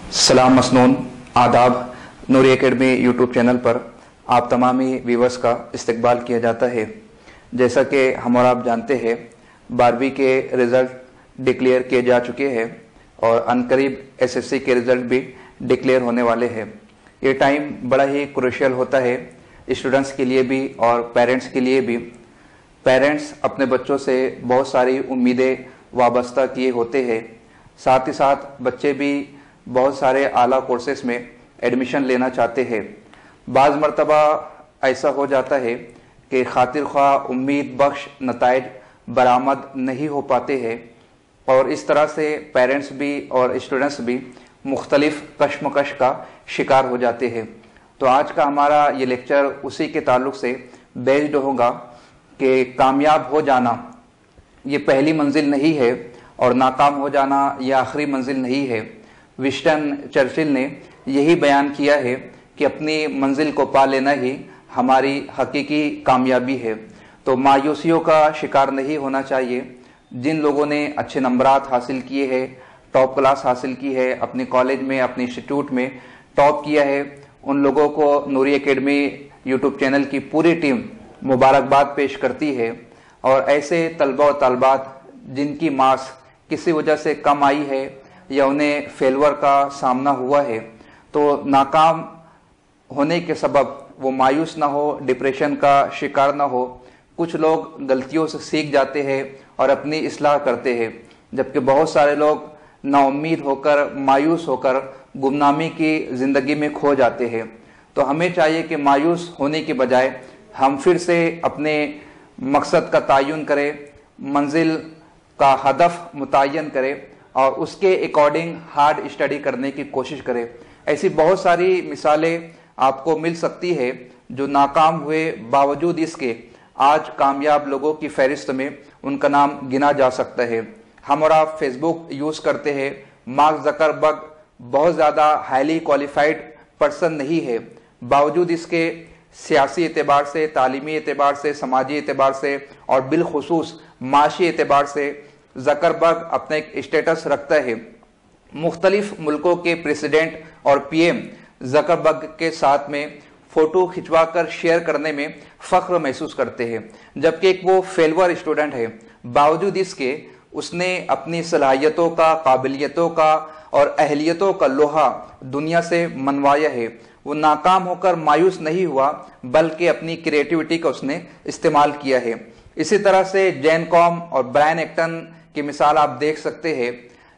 सलाम मसनून, आदाब। नूरी academy YouTube channel पर आप तमामी व्यूवर्स का इस्तकबाल किया जाता है। जैसा कि हम और आप जानते हैं, 12वीं के रिज़ल्ट डिक्लेयर किए जा चुके हैं और अनकरीब एसएससी के रिज़ल्ट भी डिक्लेयर होने वाले हैं। ये टाइम बड़ा ही क्रूशियल होता है स्टूडेंट्स के लिए भी और पेरेंट्स के लिए भी। पेरेंट्स अपने बच्चों से बहुत सारी उम्मीदें वाबस्ता किए होते हैं, साथ ही साथ बच्चे भी बहुत सारे आला कोर्सेस में एडमिशन लेना चाहते हैं। बाज़ मरतबा ऐसा हो जाता है कि खातिर ख्वाह उम्मीद बख्श नताइज बरामद नहीं हो पाते हैं और इस तरह से पेरेंट्स भी और स्टूडेंट्स भी मुख्तलिफ कश्मकश का शिकार हो जाते हैं। तो आज का हमारा ये लेक्चर उसी के ताल्लुक से बेस्ड होगा कि कामयाब हो जाना ये पहली मंजिल नहीं है और नाकाम हो जाना ये आखिरी मंजिल नहीं है। विंस्टन चर्चिल ने यही बयान किया है कि अपनी मंजिल को पा लेना ही हमारी हकीकी कामयाबी है। तो मायूसियों का शिकार नहीं होना चाहिए। जिन लोगों ने अच्छे नंबरात हासिल किए हैं, टॉप क्लास हासिल की है, अपने कॉलेज में अपने इंस्टीट्यूट में टॉप किया है, उन लोगों को नूरी एकेडमी यूट्यूब चैनल की पूरी टीम मुबारकबाद पेश करती है। और ऐसे तलबा और तलबात जिनकी मार्क्स किसी वजह से कम आई है या उन्हें फेलवर का सामना हुआ है, तो नाकाम होने के सबब वो मायूस ना हो, डिप्रेशन का शिकार ना हो। कुछ लोग गलतियों से सीख जाते हैं और अपनी इस्लाह करते हैं, जबकि बहुत सारे लोग नाउम्मीद होकर, मायूस होकर गुमनामी की ज़िंदगी में खो जाते हैं। तो हमें चाहिए कि मायूस होने के बजाय हम फिर से अपने मकसद का तयन करें, मंजिल का हदफ मुतय्यन करें और उसके अकॉर्डिंग हार्ड स्टडी करने की कोशिश करें। ऐसी बहुत सारी मिसालें आपको मिल सकती है जो नाकाम हुए, बावजूद इसके आज कामयाब लोगों की फहरिस्त में उनका नाम गिना जा सकता है। हम और आप फेसबुक यूज़ करते हैं। मार्क ज़करबर्ग बहुत ज़्यादा हाईली क्वालिफाइड पर्सन नहीं है, बावजूद इसके सियासी एतबार से, तालीमी एतबार से, समाजी एतबार से और बिलखुसूस माशी एतबार से ज़करबर्ग अपना एक स्टेटस रखता है। मुख्तलिफ मुल्कों के प्रेसिडेंट और पीएम ज़करबर्ग के साथ में फ़ोटो खिंचवा कर शेयर करने में फ़ख्र महसूस करते हैं, जबकि एक वो फेलवर स्टूडेंट है। बावजूद इसके उसने अपनी सलाहियतों का, काबिलियतों का और अहलियतों का लोहा दुनिया से मनवाया है। वो नाकाम होकर मायूस नहीं हुआ, बल्कि अपनी क्रिएटिविटी का उसने इस्तेमाल किया है। इसी तरह से जैन कॉम और ब्रायन एक्टन की मिसाल आप देख सकते हैं।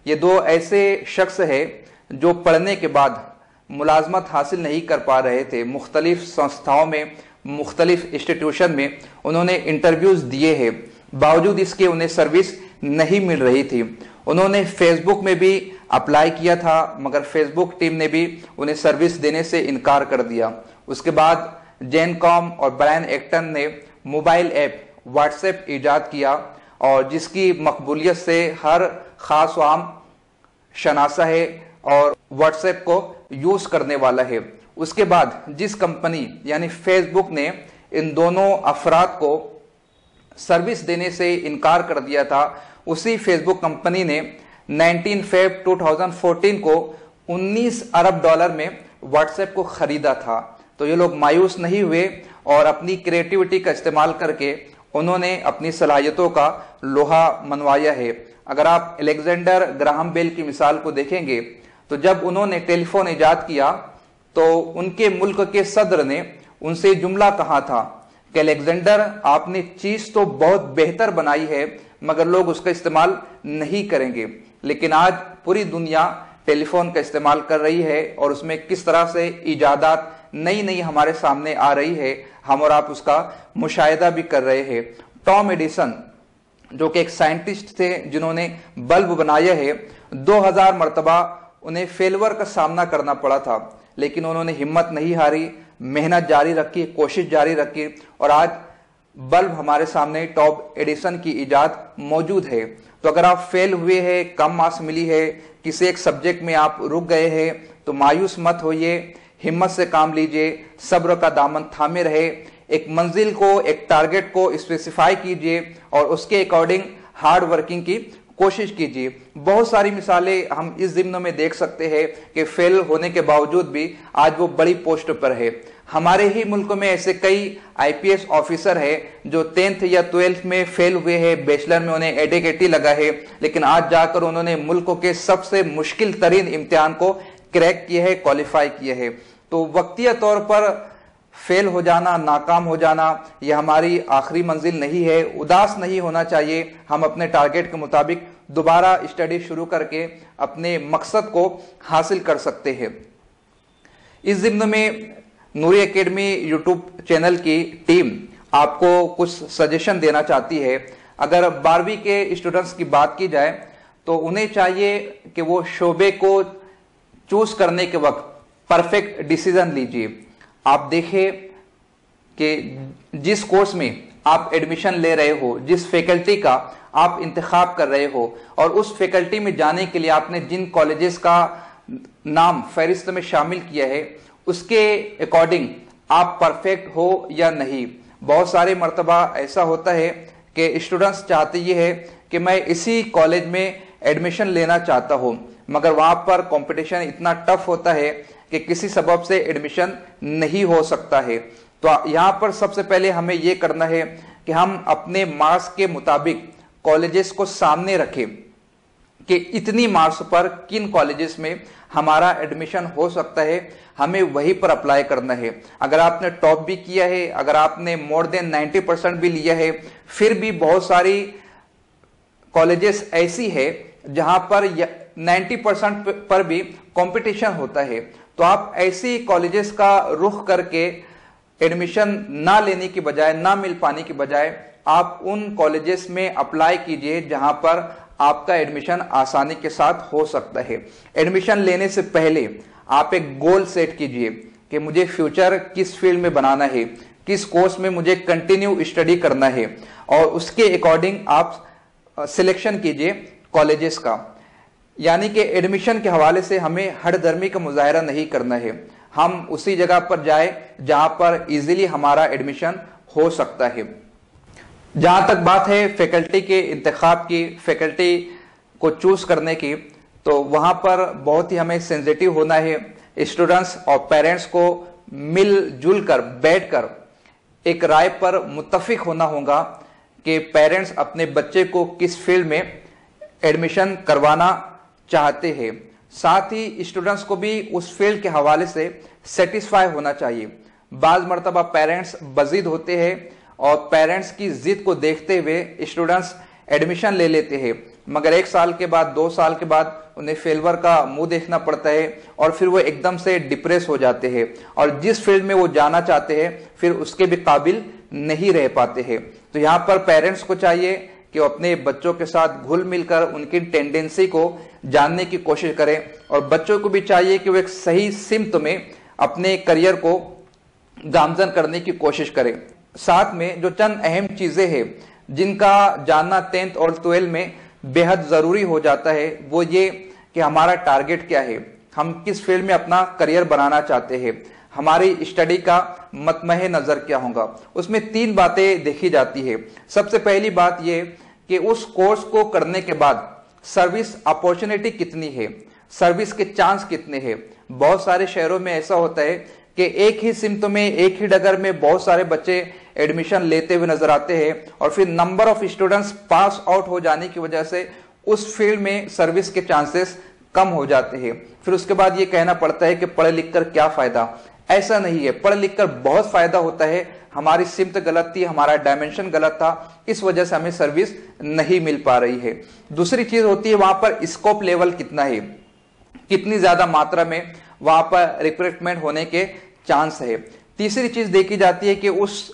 ये दो ऐसे शख्स है जो पढ़ने के बाद मुलाजमत हासिल नहीं कर पा रहे थे। मुख्तलिफ संस्थाओं में, मुख्तलिफ इंस्टीट्यूशन में उन्होंने इंटरव्यूज दिए हैं, बावजूद इसके उन्हें सर्विस नहीं मिल रही थी। उन्होंने फेसबुक में भी अप्लाई किया था, मगर फेसबुक टीम ने भी उन्हें सर्विस देने से इनकार कर दिया। उसके बाद जैन कॉम और ब्रायन एक्टन ने मोबाइल ऐप व्हाट्सएप ईजाद किया और जिसकी मकबूलियत से हर खास व आम शनासा है और व्हाट्सएप को यूज करने वाला है। उसके बाद जिस कंपनी यानी फेसबुक ने इन दोनों अफराद को सर्विस देने से इनकार कर दिया था, उसी फेसबुक कंपनी ने 19 फेब 2014 को 19 अरब डॉलर में व्हाट्सएप को खरीदा था। तो ये लोग मायूस नहीं हुए और अपनी क्रिएटिविटी का इस्तेमाल करके उन्होंने अपनी सलाहियतों का लोहा मनवाया है। अगर आप अलेक्जेंडर ग्राहम बेल की मिसाल को देखेंगे, तो जब उन्होंने टेलीफोन ईजाद किया तो उनके मुल्क के सदर ने उनसे जुमला कहा था कि अलेक्जेंडर, आपने चीज तो बहुत बेहतर बनाई है, मगर लोग उसका इस्तेमाल नहीं करेंगे। लेकिन आज पूरी दुनिया टेलीफोन का इस्तेमाल कर रही है और उसमें किस तरह से इजादात नई नई हमारे सामने आ रही है, हम और आप उसका मुशाहिदा भी कर रहे हैं। टॉम एडिसन जो कि एक साइंटिस्ट थे जिन्होंने बल्ब बनाया है, 2000 मरतबा उन्हें फेलवर का सामना करना पड़ा था, लेकिन उन्होंने हिम्मत नहीं हारी, मेहनत जारी रखी, कोशिश जारी रखी और आज बल्ब हमारे सामने टॉम एडिसन की इजाद मौजूद है। तो अगर आप फेल हुए हैं, कम मार्क्स मिली है, किसी एक सब्जेक्ट में आप रुक गए हैं, तो मायूस मत होइए, हिम्मत से काम लीजिए, सब्र का दामन थामे रहे, एक मंजिल को, एक टारगेट को स्पेसिफाई कीजिए और उसके अकॉर्डिंग हार्ड वर्किंग की कोशिश कीजिए। बहुत सारी मिसालें हम इस ज़िम्न में देख सकते हैं कि फेल होने के बावजूद भी आज वो बड़ी पोस्ट पर है। हमारे ही मुल्क में ऐसे कई आईपीएस ऑफिसर है जो 10th या 12th में फेल हुए हैं, बैचलर में उन्हें एडीकेटी लगा है, लेकिन आज जाकर उन्होंने मुल्क के सबसे मुश्किल तरीन इम्तिहान को क्रैक किया है, क्वालिफाई किया है। तो वक्तिया तौर पर फेल हो जाना, नाकाम हो जाना, यह हमारी आखिरी मंजिल नहीं है। उदास नहीं होना चाहिए। हम अपने टारगेट के मुताबिक दोबारा स्टडी शुरू करके अपने मकसद को हासिल कर सकते हैं। इस ज़िम्न में नूरी एकेडमी यूट्यूब चैनल की टीम आपको कुछ सजेशन देना चाहती है। अगर 12वीं के स्टूडेंट्स की बात की जाए तो उन्हें चाहिए कि वो शोबे को चूज करने के वक्त परफेक्ट डिसीजन लीजिए। आप देखें कि जिस कोर्स में आप एडमिशन ले रहे हो, जिस फैकल्टी का आप इंतखाब कर रहे हो और उस फैकल्टी में जाने के लिए आपने जिन कॉलेजेस का नाम फहरिस्त में शामिल किया है, उसके अकॉर्डिंग आप परफेक्ट हो या नहीं। बहुत सारे मर्तबा ऐसा होता है कि स्टूडेंट्स चाहते ये है कि मैं इसी कॉलेज में एडमिशन लेना चाहता हूं, मगर वहां पर कंपटीशन इतना टफ होता है कि किसी सबब से एडमिशन नहीं हो सकता है। तो यहां पर सबसे पहले हमें यह करना है कि हम अपने मार्क्स के मुताबिक कॉलेजेस को सामने रखें कि इतनी मार्क्स पर किन कॉलेजेस में हमारा एडमिशन हो सकता है, हमें वहीं पर अप्लाई करना है। अगर आपने टॉप भी किया है, अगर आपने मोर देन 90% भी लिया है, फिर भी बहुत सारी कॉलेजेस ऐसी है जहां पर 90% पर भी कंपटीशन होता है। तो आप ऐसी कॉलेजेस का रुख करके एडमिशन ना लेने की बजाय, ना मिल पाने की बजाय, आप उन कॉलेजेस में अप्लाई कीजिए जहां पर आपका एडमिशन आसानी के साथ हो सकता है। एडमिशन लेने से पहले आप एक गोल सेट कीजिए कि मुझे फ्यूचर किस फील्ड में बनाना है, किस कोर्स में मुझे कंटिन्यू स्टडी करना है, और उसके अकॉर्डिंग आप सिलेक्शन कीजिए कॉलेजेस का। यानी कि एडमिशन के हवाले से हमें हठधर्मी का मुजाहरा नहीं करना है। हम उसी जगह पर जाए जहां पर इजीली हमारा एडमिशन हो सकता है। जहां तक बात है फैकल्टी के इंतखाब की, फैकल्टी को चूज करने की, तो वहां पर बहुत ही हमें सेंसिटिव होना है। स्टूडेंट्स और पेरेंट्स को मिलजुल कर बैठकर एक राय पर मुत्तफिक होना होगा कि पेरेंट्स अपने बच्चे को किस फील्ड में एडमिशन करवाना चाहते हैं। साथ ही स्टूडेंट्स को भी उस फील्ड के हवाले से सेटिस्फाई होना चाहिए। बाज मर्तबा पेरेंट्स बजीद होते हैं और पेरेंट्स की जिद को देखते हुए स्टूडेंट्स एडमिशन ले लेते हैं, मगर 1 साल के बाद, 2 साल के बाद उन्हें फेलवर का मुंह देखना पड़ता है और फिर वो एकदम से डिप्रेस हो जाते हैं और जिस फील्ड में वो जाना चाहते हैं फिर उसके भी काबिल नहीं रह पाते हैं। तो यहाँ पर पेरेंट्स को चाहिए कि वो अपने बच्चों के साथ घुल मिलकर उनकी टेंडेंसी को जानने की कोशिश करें, और बच्चों को भी चाहिए कि वो एक सही सिमत में अपने करियर को गामजन करने की कोशिश करें। साथ में जो चंद अहम चीजें हैं जिनका जानना 10th और 12th में बेहद जरूरी हो जाता है, वो ये कि हमारा टारगेट क्या है, हम किस फील्ड में अपना करियर बनाना चाहते हैं, हमारी स्टडी का मतमहे नजर क्या होगा। उसमें 3 बातें देखी जाती है। सबसे पहली बात यह कि उस कोर्स को करने के बाद सर्विस अपॉर्चुनिटी कितनी है, सर्विस के चांस कितने हैं। बहुत सारे शहरों में ऐसा होता है कि एक ही सिमत में, एक ही डगर में बहुत सारे बच्चे एडमिशन लेते हुए नजर आते हैं और फिर number of students pass out हो जाने की वजह से उस फील्ड में सर्विस के चांसेस कम हो जाते हैं। फिर उसके बाद ये कहना पड़ता है कि पढ़े लिखकर क्या फायदा। ऐसा नहीं है, पढ़ लिखकर बहुत फायदा होता है। हमारी सिमत गलत थी, हमारा डायमेंशन गलत था, इस वजह से हमें सर्विस नहीं मिल पा रही है। दूसरी चीज होती है वहां पर स्कोप लेवल कितना है, कितनी ज्यादा मात्रा में वहां पर रिक्रूटमेंट होने के चांस है। तीसरी चीज देखी जाती है कि उस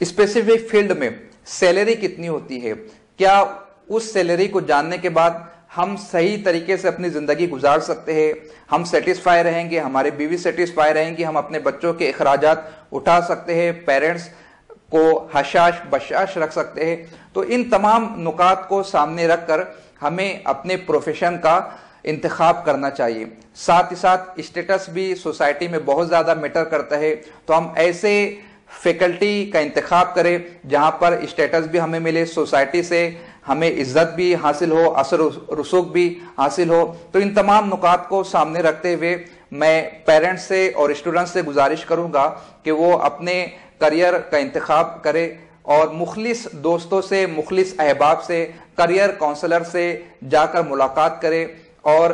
स्पेसिफिक फील्ड में सैलरी कितनी होती है, क्या उस सैलरी को जानने के बाद हम सही तरीके से अपनी जिंदगी गुजार सकते हैं, हम सेटिस्फाई रहेंगे, हमारे बीवी सेटिस्फाई रहेंगे, हम अपने बच्चों के अखराजात उठा सकते हैं, पेरेंट्स को हशाश बशाश रख सकते हैं। तो इन तमाम नुकात को सामने रखकर हमें अपने प्रोफेशन का इंतखाब करना चाहिए। साथ ही साथ स्टेटस भी सोसाइटी में बहुत ज्यादा मैटर करता है, तो हम ऐसे फैकल्टी का इंतखाब करें जहां पर स्टेटस भी हमें मिले, सोसाइटी से हमें इज्जत भी हासिल हो, असर रसूख भी हासिल हो। तो इन तमाम नुकात को सामने रखते हुए मैं पेरेंट्स से और स्टूडेंट्स से गुजारिश करूंगा कि वो अपने करियर का इंतखाब करे और मुखलिस दोस्तों से, मुखलिस अहबाब से, करियर काउंसलर से जाकर मुलाकात करे और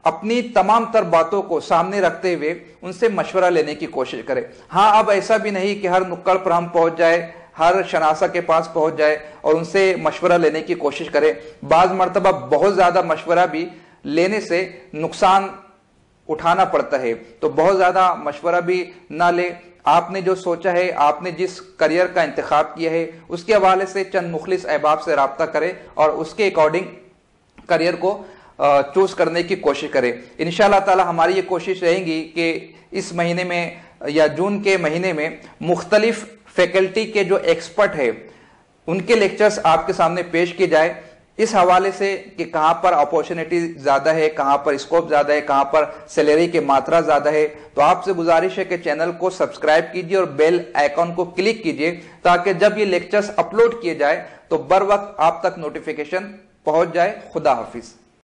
अपनी तमाम तर बातों को सामने रखते हुए उनसे मशवरा लेने की कोशिश करें। हाँ, अब ऐसा भी नहीं कि हर नुक्कड़ पर हम पहुंच जाए, हर शनासा के पास पहुंच जाए और उनसे मशवरा लेने की कोशिश करें। बाज मर्तबा बहुत ज्यादा मशवरा भी लेने से नुकसान उठाना पड़ता है, तो बहुत ज्यादा मशवरा भी ना ले। आपने जो सोचा है, आपने जिस करियर का इंतखाब किया है, उसके हवाले से चंद मुखलिस अहबाब से रब्ता करें और उसके अकॉर्डिंग करियर को चूज करने की कोशिश करें। इंशाअल्लाह ताला हमारी ये कोशिश रहेगी कि इस महीने में या जून के महीने में मुख्तलिफ फैकल्टी के जो एक्सपर्ट है उनके लेक्चर्स आपके सामने पेश किए जाए, इस हवाले से कि कहां पर अपॉर्चुनिटी ज्यादा है, कहां पर स्कोप ज्यादा है, कहां पर सैलरी की मात्रा ज्यादा है। तो आपसे गुजारिश है कि चैनल को सब्सक्राइब कीजिए और बेल आइकॉन को क्लिक कीजिए ताकि जब ये लेक्चर्स अपलोड किए जाए तो बर वक्त आप तक नोटिफिकेशन पहुंच जाए। खुदा हाफिज।